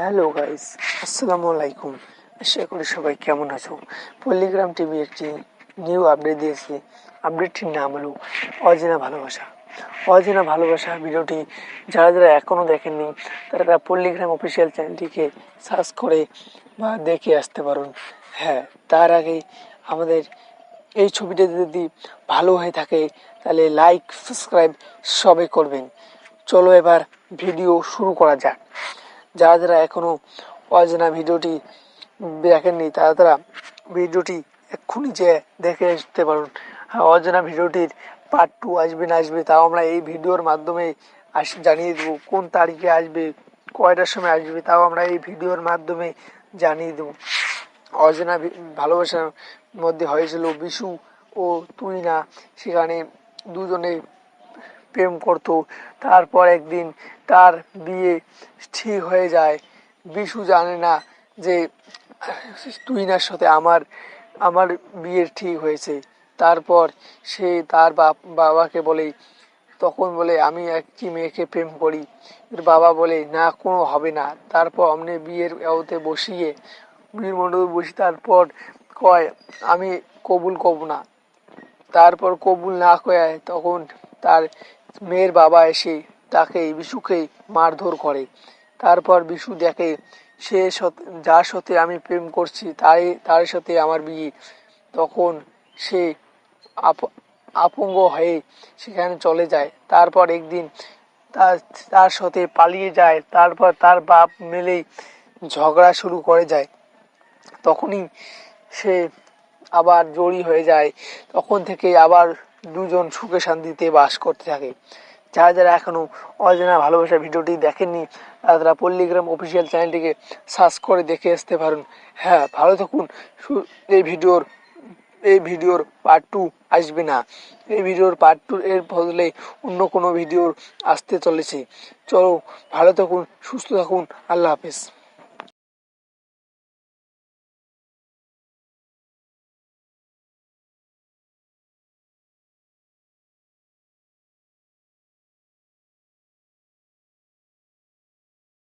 Hello guys, আসসালামু আলাইকুম। আশা করি সবাই কেমন আছো। পল্লিগ্রাম টিভি একটি নিউ আপডেট দিয়েছে। আপডেটটির নাম হলো অচেনা ভালোবাসা। অচেনা ভালোবাসা ভিডিওটি যারা যারা এখনও দেখেননি তারা পল্লিগ্রাম অফিসিয়াল চ্যানেলটিকে সার্চ করে বা দেখে আসতে পারুন। হ্যাঁ, তার আগে আমাদের এই ছবিটা যদি ভালো হয়ে থাকে তাহলে লাইক সাবস্ক্রাইব সবে করবেন। চলো এবার ভিডিও শুরু করা যাক। যারা যারা এখনও অজানা ভিডিওটি দেখেননি তারা ভিডিওটি এক্ষুনি যে দেখে আসতে পারুন। অজানা ভিডিওটির পার্ট 2 আসবে না আসবে তাও আমরা এই ভিডিওর মাধ্যমে জানিয়ে দেবো। কোন তারিখে আসবে, কয়টার সময় আসবে তাও আমরা এই ভিডিওর মাধ্যমে জানিয়ে দেবো। অজানা ভালোবাসার মধ্যে হয়েছিল বিশু ও তুই না, সেখানে দুজনে প্রেম করতো। তারপর একদিন তার বিয়ে ঠিক হয়ে যায়। বিশু জানে না যে তুহিনার সাথে আমার বিয়ে ঠিক হয়েছে। তারপর সে তার বাবাকে বলে, তখন বলে আমি একটি মেয়েকে প্রেম করি। এর বাবা বলে না, কোনো হবে না। তারপর অমনি বিয়ের এওতে বসিয়ে বিয়ের মণ্ডপে বসি, তারপর কয় আমি কবুল করব না। তারপর কবুল না করে তখন তার মেয়ের বাবা এসে তাকে বিশুকে মারধর করে। তারপর বিশু দেখে সে যার সাথে আমি প্রেম করছি তার সাথে আমার বিয়ে। তখন সে আপঙ্গ হয়ে সেখানে চলে যায়। তারপর একদিন তার সাথে পালিয়ে যায়। তারপর তার বাপ মিলেই ঝগড়া শুরু করে যায়। তখনই সে আবার জড়ি হয়ে যায়। তখন থেকে আবার দুজন সুখে শান্তিতে বাস করতে থাকে। যারা যারা এখনও অজানা ভালোবাসা ভিডিওটি দেখেননি তারা পল্লিগ্রাম অফিসিয়াল চ্যানেলটিকে সার্চ করে দেখে আসতে পারেন। হ্যাঁ, ভালো থাকুন। এই ভিডিওর পার্ট 2 আসবে না। এই ভিডিওর পার্ট 2 এর বদলে অন্য কোনো ভিডিওর আসতে চলেছে। চলো, ভালো থাকুন, সুস্থ থাকুন, আল্লাহ হাফেজ।